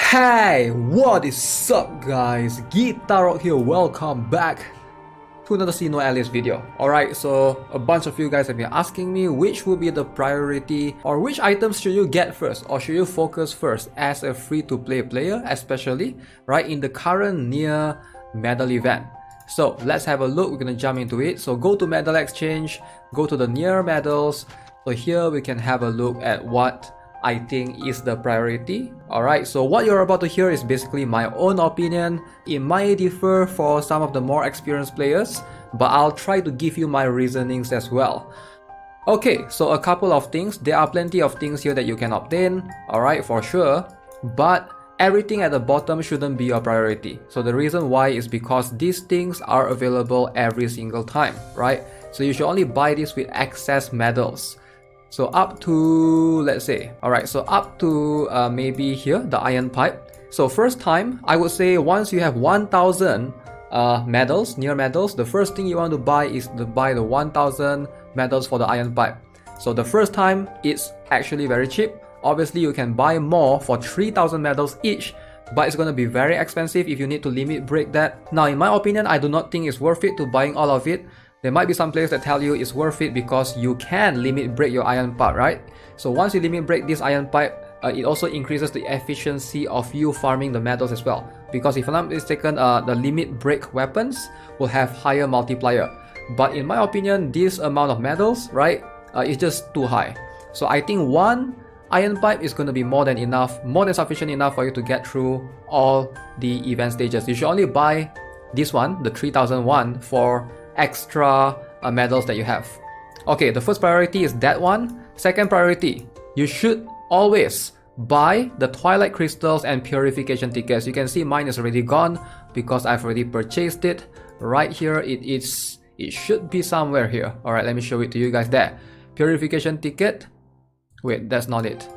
Hey, what is up guys? GuitarRock here, welcome back to another SINoALICE video. Alright, so a bunch of you guys have been asking me which will be the priority or which items should you get first or should you focus first as a free-to-play player, especially right in the current Nier medal event. So let's have a look, we're gonna jump into it. So go to medal exchange, go to the Nier medals. So here we can have a look at what I think is the priority. Alright, so what you're about to hear is basically my own opinion. It might differ for some of the more experienced players, but I'll try to give you my reasonings as well. Okay, so a couple of things. There are plenty of things here that you can obtain, alright, for sure, but everything at the bottom shouldn't be your priority. So the reason why is because these things are available every single time, right? So you should only buy this with excess medals. So up to, let's say, alright, so up to maybe here, the iron pipe. So first time, I would say once you have 1000 medals, Nier medals, the first thing you want to buy is to buy the 1000 medals for the iron pipe. So the first time, it's actually very cheap. Obviously, you can buy more for 3000 medals each, but it's going to be very expensive if you need to limit break that. Now, in my opinion, I do not think it's worth it to buying all of it. There might be some players that tell you it's worth it because you can limit break your iron pipe, right? So once you limit break this iron pipe, it also increases the efficiency of you farming the medals as well. Because if I'm not mistaken, the limit break weapons will have higher multiplier. But in my opinion, this amount of medals, right, is just too high. So I think one iron pipe is going to be more than enough, more than sufficient enough for you to get through all the event stages. You should only buy this one, the 3001, for extra medals that you have. Okay, the first priority is that one. Second priority, you should always buy the Twilight Crystals and Purification tickets. You can see mine is already gone because I've already purchased it. Right here, it should be somewhere here. Alright, let me show it to you guys there. Purification ticket. Wait, that's not it.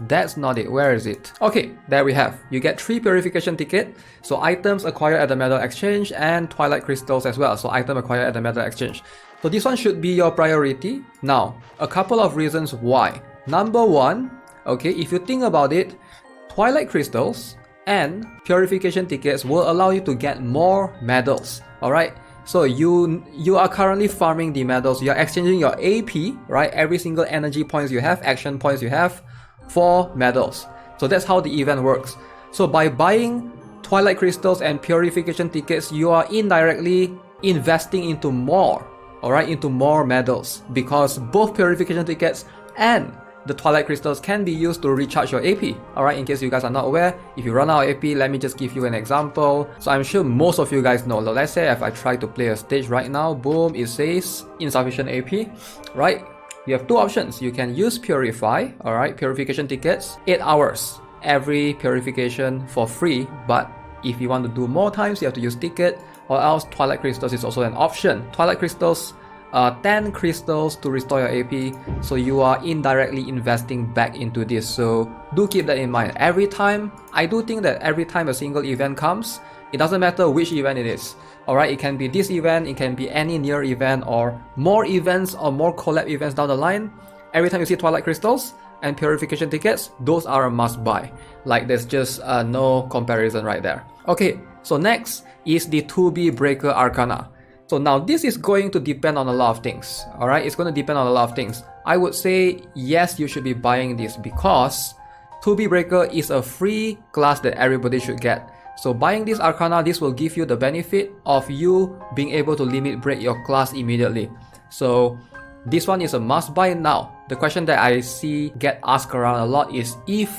That's not it. Where is it? Okay, there we have. You get 3 purification tickets. So items acquired at the medal exchange and Twilight Crystals as well. So item acquired at the medal exchange. So this one should be your priority. Now, a couple of reasons why. Number one, okay, if you think about it, Twilight Crystals and purification tickets will allow you to get more medals. Alright? So you are currently farming the medals. You are exchanging your AP, right? Every single energy points you have, action points you have, for medals. So that's how the event works. So by buying Twilight Crystals and Purification tickets, you are indirectly investing into more, alright, into more medals, because both Purification tickets and the Twilight Crystals can be used to recharge your AP. Alright, in case you guys are not aware, if you run out of AP, let me just give you an example. So I'm sure most of you guys know. Let's say if I try to play a stage right now, boom, it says insufficient AP, right? You have two options. You can use Purify, alright, purification tickets, 8 hours, every purification for free, but if you want to do more times, you have to use ticket, or else Twilight Crystals is also an option. Twilight Crystals, 10 crystals to restore your AP, so you are indirectly investing back into this, so do keep that in mind. Every time, I do think that every time a single event comes, it doesn't matter which event it is. Alright, it can be this event, it can be any Nier event, or more events or more collab events down the line. Every time you see Twilight Crystals and Purification tickets, those are a must buy. Like there's just no comparison right there. Okay, so next is the 2B Breaker Arcana. So now this is going to depend on a lot of things. Alright, it's going to depend on a lot of things. I would say yes, you should be buying this because 2B Breaker is a free class that everybody should get. So buying this Arcana, this will give you the benefit of you being able to limit break your class immediately. So this one is a must buy now. The question that I see get asked around a lot is if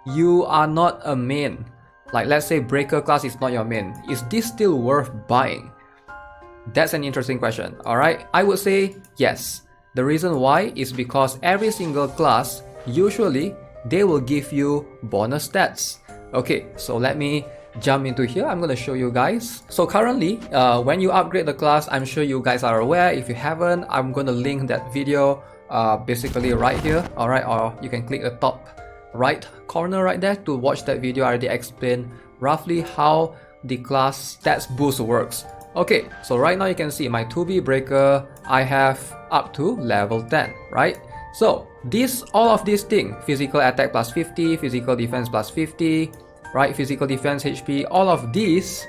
you are not a main, like let's say Breaker class is not your main, is this still worth buying? That's an interesting question, alright? I would say yes. The reason why is because every single class, usually, they will give you bonus stats. Okay, so let me jump into here. I'm going to show you guys. So currently, when you upgrade the class, I'm sure you guys are aware. If you haven't, I'm going to link that video basically right here, alright? Or you can click the top right corner right there to watch that video. I already explained roughly how the class stats boost works. Okay, so right now you can see my 2B Breaker, I have up to level 10, right? So all of these things, physical attack plus 50, physical defense plus 50, right? Physical defense, HP, all of these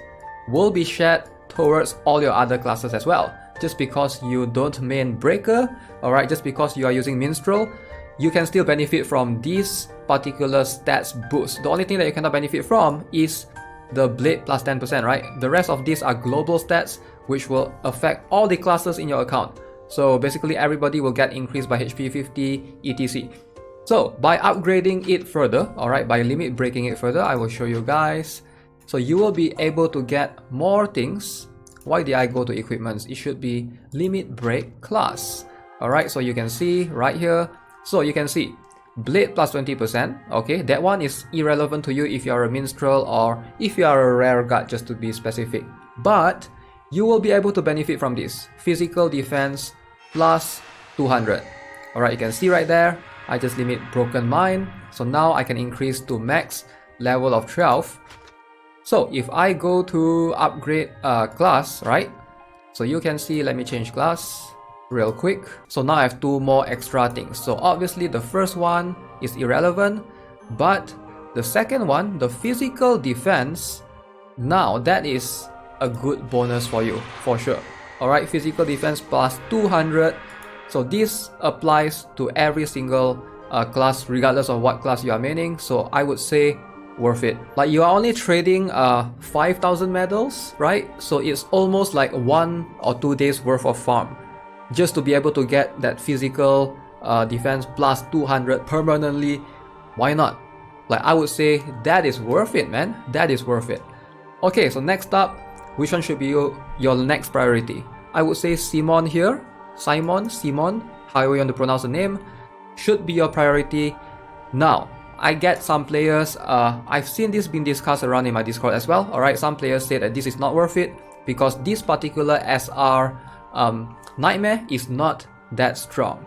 will be shared towards all your other classes as well. Just because you don't main breaker, alright, just because you are using minstrel, you can still benefit from this particular stats boost. The only thing that you cannot benefit from is the blade plus 10%, right? The rest of these are global stats which will affect all the classes in your account. So basically everybody will get increased by HP 50 etc. So by upgrading it further, alright, by limit breaking it further, I will show you guys. So you will be able to get more things. Why did I go to equipments? It should be limit break class. Alright, so you can see right here. So you can see blade plus 20%. Okay, that one is irrelevant to you if you are a minstrel or if you are a rare guard, just to be specific. But you will be able to benefit from this. Physical defense plus 200. Alright, you can see right there. I just limit broken mind. So now I can increase to max level of 12. So if I go to upgrade class, right? So you can see, let me change class real quick. So now I have two more extra things. So obviously the first one is irrelevant, but the second one, the physical defense, now that is a good bonus for you, for sure. Alright, physical defense plus 200. So this applies to every single class, regardless of what class you are maining. So I would say worth it. Like, you are only trading 5,000 medals, right? So it's almost like 1 or 2 days worth of farm just to be able to get that physical defense plus 200 permanently. Why not? Like, I would say that is worth it, man. That is worth it. Okay, so next up, which one should be your next priority? I would say Simon here. Simon, however you want to pronounce the name, should be your priority. Now, I get some players, I've seen this being discussed around in my Discord as well. Alright, some players say that this is not worth it because this particular SR Nightmare is not that strong.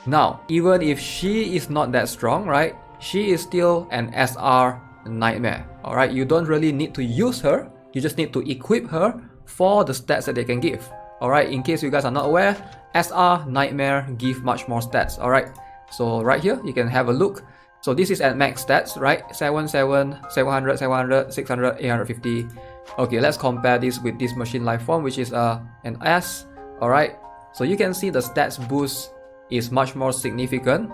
Now, even if she is not that strong, right, she is still an SR Nightmare. Alright, you don't really need to use her, you just need to equip her for the stats that they can give. Alright, in case you guys are not aware, SR Nightmare give much more stats. Alright, so right here you can have a look. So this is at max stats, right? 700, 600, 850. Okay, let's compare this with this machine life form, which is an S. Alright, so you can see the stats boost is much more significant.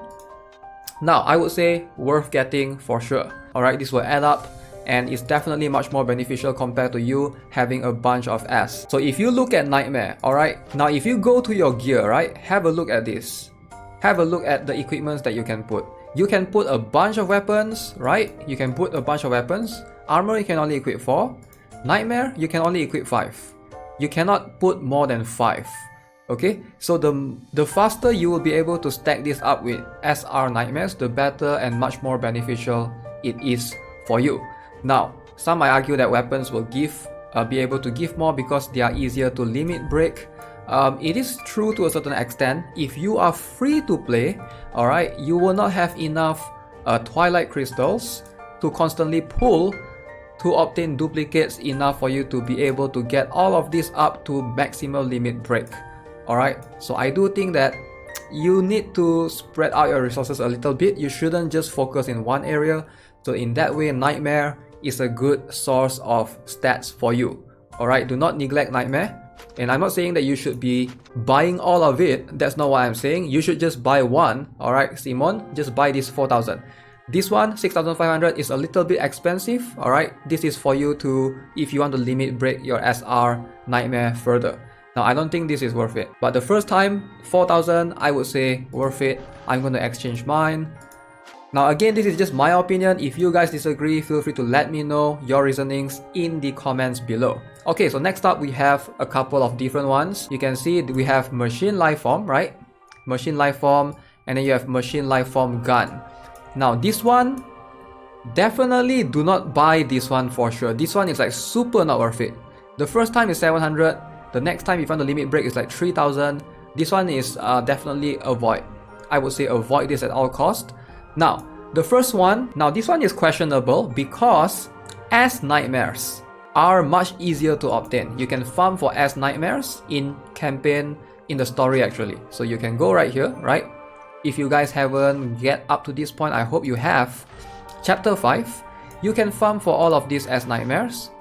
Now, I would say worth getting for sure. Alright, this will add up and it's definitely much more beneficial compared to you having a bunch of S. So if you look at Nightmare, alright, now if you go to your gear, right, have a look at this. Have a look at the equipments that you can put. You can put a bunch of weapons, right? You can put a bunch of weapons. Armor you can only equip 4. Nightmare you can only equip 5. You cannot put more than 5. Okay, so the faster you will be able to stack this up with SR Nightmares, the better and much more beneficial it is for you. Now, some might argue that weapons will be able to give more because they are easier to limit break. It is true to a certain extent. If you are free to play, alright, you will not have enough Twilight Crystals to constantly pull to obtain duplicates enough for you to be able to get all of this up to maximal limit break. Alright, so I do think that you need to spread out your resources a little bit. You shouldn't just focus in one area. So in that way, Nightmare is a good source of stats for you. Alright, do not neglect Nightmare. And I'm not saying that you should be buying all of it. That's not what I'm saying. You should just buy one. Alright, Simon, just buy this 4,000. This one, 6,500, is a little bit expensive. Alright, this is for you to, if you want to limit break your SR Nightmare further. Now, I don't think this is worth it. But the first time, 4,000, I would say worth it. I'm going to exchange mine. Now again, this is just my opinion. If you guys disagree, feel free to let me know your reasonings in the comments below. Okay, so next up we have a couple of different ones. You can see we have Machine Lifeform, right? Machine Lifeform, and then you have Machine Lifeform Gun. Now this one, definitely do not buy this one for sure. This one is like super not worth it. The first time is 700. The next time if you want to limit break is like 3,000. This one is definitely avoid. I would say avoid this at all cost. Now, the first one, now this one is questionable because S Nightmares are much easier to obtain. You can farm for S Nightmares in campaign, in the story actually. So you can go right here, right? If you guys haven't get up to this point, I hope you have. Chapter 5, You can farm for all of these as nightmares.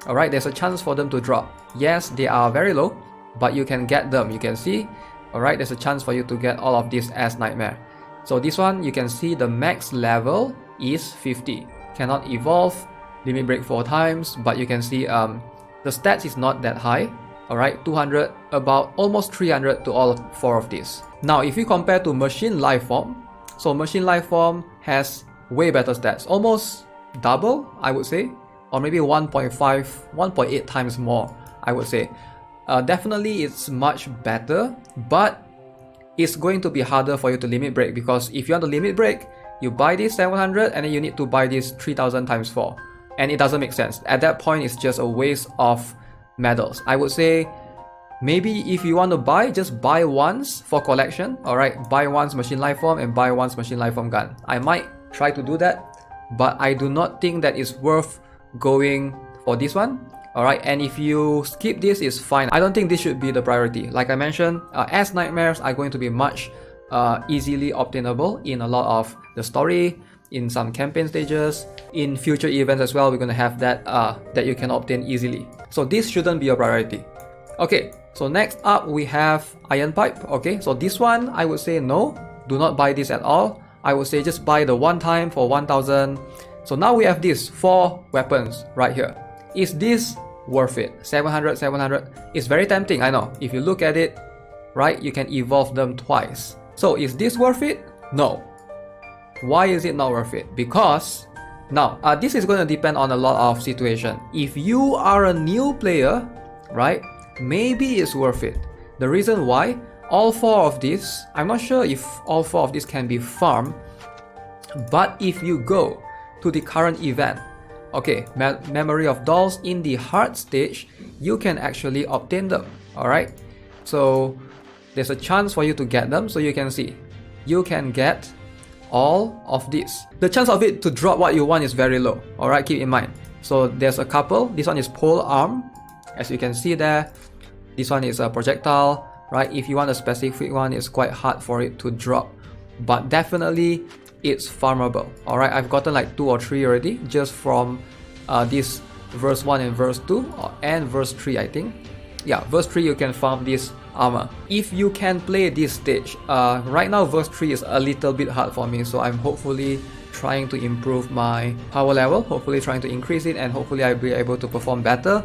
Alright, there's a chance for them to drop. Yes, they are very low, but you can get them. You can see, alright, there's a chance for you to get all of this as nightmare. So this one, you can see the max level is 50. Cannot evolve, limit break 4 times, but you can see the stats is not that high. Alright, 200, about almost 300 to all 4 of these. Now, if you compare to Machine Lifeform, so Machine Lifeform has way better stats, almost double, I would say, or maybe 1.5, 1.8 times more, I would say. Definitely it's much better, but it's going to be harder for you to limit break, because if you want to limit break, you buy this 700 and then you need to buy this 3000 times 4, and it doesn't make sense. At that point, it's just a waste of medals. I would say maybe if you want to buy, just buy once for collection. Alright, buy once Machine Lifeform and buy once Machine Lifeform gun. I might try to do that, but I do not think that it's worth going for this one. Alright, and if you skip this, it's fine. I don't think this should be the priority. Like I mentioned, as nightmares are going to be much easily obtainable in a lot of the story, in some campaign stages, in future events as well. We're going to have that that you can obtain easily. So this shouldn't be a priority. Okay, so next up we have Iron Pipe. Okay, so this one I would say no, do not buy this at all. I would say just buy the one time for 1000. So now we have these 4 weapons right here. Is this worth it? 700, 700. It's very tempting, I know. If you look at it, right, you can evolve them twice. So is this worth it? No. Why is it not worth it? Because now this is going to depend on a lot of situation. If you are a new player, right, maybe it's worth it. The reason why, all 4 of these, I'm not sure if all 4 of these can be farmed, but if you go to the current event, okay, Memory of Dolls in the hard stage, you can actually obtain them. Alright, so there's a chance for you to get them. So you can see, you can get all of this. The chance of it to drop what you want is very low. Alright, keep in mind. So there's a couple. This one is pole arm, as you can see there. This one is a projectile, right? If you want a specific one, it's quite hard for it to drop, but definitely it's farmable. Alright, I've gotten like 2 or 3 already just from this verse 1 and verse 2 and verse 3, I think. Yeah, verse 3 you can farm this armor if you can play this stage. Right now verse 3 is a little bit hard for me, so I'm hopefully trying to improve my power level, hopefully trying to increase it, and hopefully I'll be able to perform better.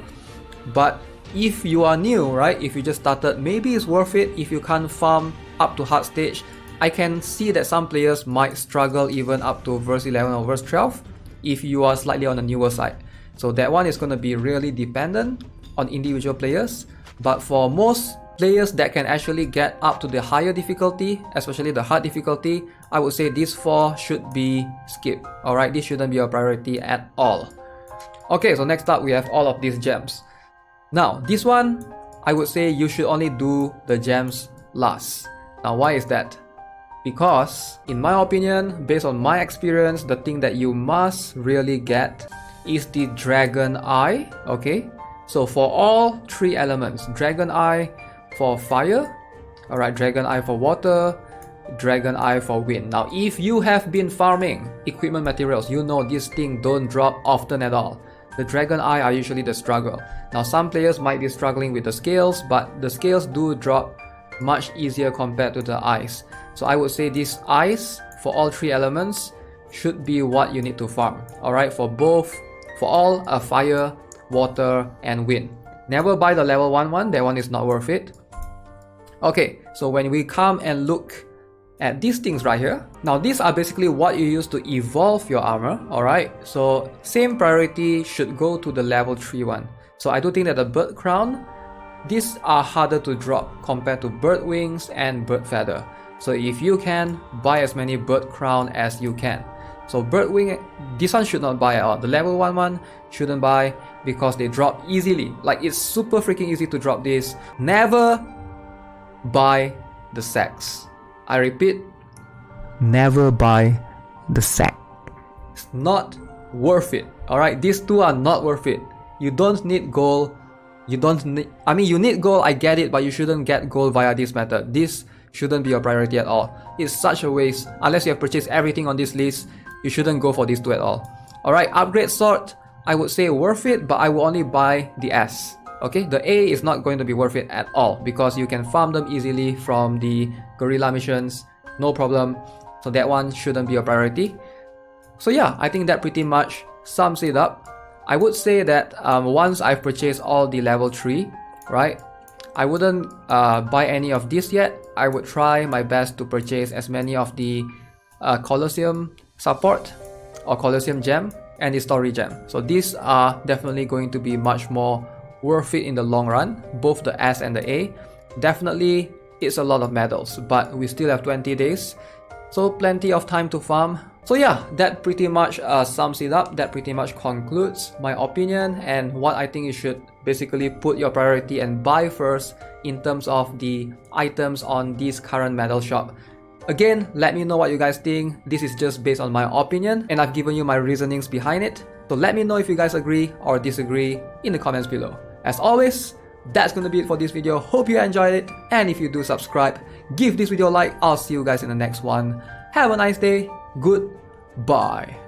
But if you are new, right, if you just started, maybe it's worth it. If you can't farm up to hard stage, I can see that some players might struggle even up to verse 11 or verse 12 if you are slightly on the newer side. So that one is going to be really dependent on individual players. But for most players that can actually get up to the higher difficulty, especially the hard difficulty, I would say these 4 should be skipped. Alright, this shouldn't be a priority at all. Okay, so next up we have all of these gems. Now this one, I would say you should only do the gems last. Now why is that? Because in my opinion, based on my experience, the thing that you must really get is the Dragon Eye. Okay, so for all 3 elements, Dragon Eye for fire, alright, Dragon Eye for water, Dragon Eye for wind. Now if you have been farming equipment materials, you know this thing don't drop often at all. The Dragon Eye are usually the struggle. Now some players might be struggling with the scales, but the scales do drop much easier compared to the eyes. So I would say these eyes for all 3 elements should be what you need to farm. Alright, for all fire, water and wind. Never buy the level 1 one, that one is not worth it. Okay, so when we come and look at these things right here, now these are basically what you use to evolve your armor. Alright, so same priority should go to the level 3 one. So I do think that the bird crown, these are harder to drop compared to bird wings and bird feather. So if you can, buy as many bird crown as you can. So bird wing, this one should not buy at all. The level 1 one shouldn't buy because they drop easily. Like it's super freaking easy to drop this. Never buy the sacks. I repeat, never buy the sack. It's not worth it. Alright, these 2 are not worth it. You don't need gold. You don't need, I mean you need gold, I get it, but you shouldn't get gold via this method. This shouldn't be a priority at all. It's such a waste. Unless you have purchased everything on this list, you shouldn't go for these 2 at all. Alright, upgrade sword, I would say worth it, but I will only buy the S. Okay, the A is not going to be worth it at all because you can farm them easily from the guerrilla missions, no problem. So that one shouldn't be a priority. So yeah, I think that pretty much sums it up. I would say that once I've purchased all the level 3, right, I wouldn't buy any of this yet. I would try my best to purchase as many of the Colosseum support or Colosseum gem and the story gem. So these are definitely going to be much more worth it in the long run, both the S and the A. Definitely it's a lot of medals, but we still have 20 days, so plenty of time to farm. So yeah, that pretty much sums it up. That pretty much concludes my opinion and what I think you should basically put your priority and buy first in terms of the items on this current medal shop. Again, let me know what you guys think. This is just based on my opinion and I've given you my reasonings behind it. So let me know if you guys agree or disagree in the comments below. As always, that's gonna be it for this video. Hope you enjoyed it, and if you do subscribe, give this video a like. I'll see you guys in the next one. Have a nice day. Goodbye.